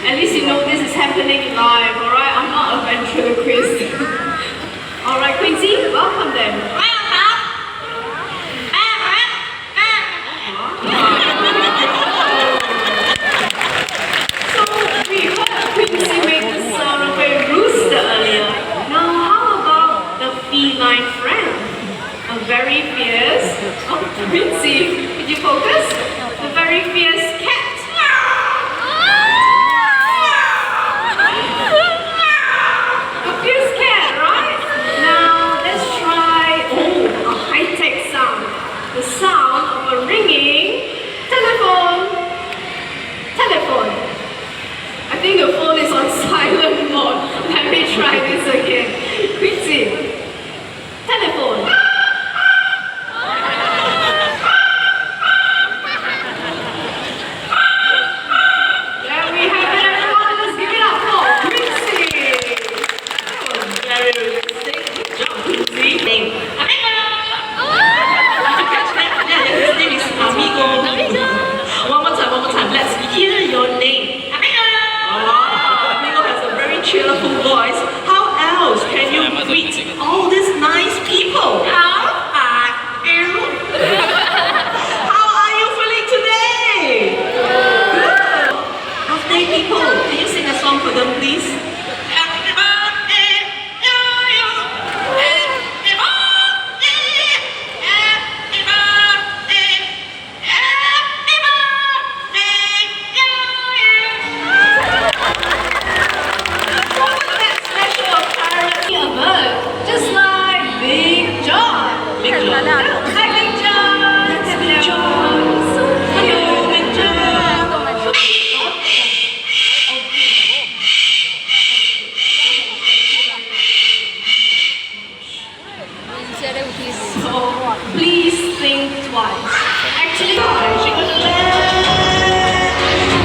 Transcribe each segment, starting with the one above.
At least you know this is happening live, alright? I'm not a ventriloquist. Alright, Quincy, welcome them. So, we heard Quincy make the sound of a rooster earlier. Now, how about the feline friend? A very fierce... Oh, Quincy, could you focus? The very fierce cat. The sound of a ringing telephone. Telephone. I think the phone is on silent mode. Let me try this again. Quincy. Telephone. There we have it, everyone. Let's give it up for Quincy. Very good job, Quincy. One more time. Let's hear your name. Amigo has a very cheerful voice. How else can you greet all these nice people? How are you? How are you feeling today? Good. Birthday people, can you sing a song for them, please? So, please think twice. Actually,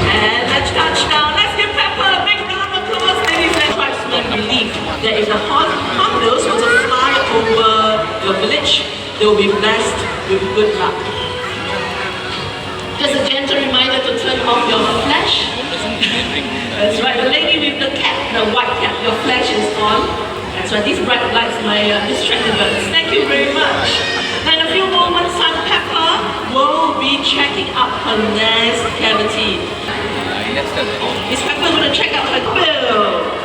and let's touch down. Let's give Pepper a big round of applause, ladies and tribesmen. Believe that if the hornbills were to fly over your village, they will be blessed with good luck. Just a gentle reminder to turn off your flash. That's right, the lady with the cap, the white cap, your flash is on. That's right, these bright lights might distract the birds. Thank you very much. In a few moments, time Pepper will be checking out her nest cavity. Is Pepper going to check out her bill?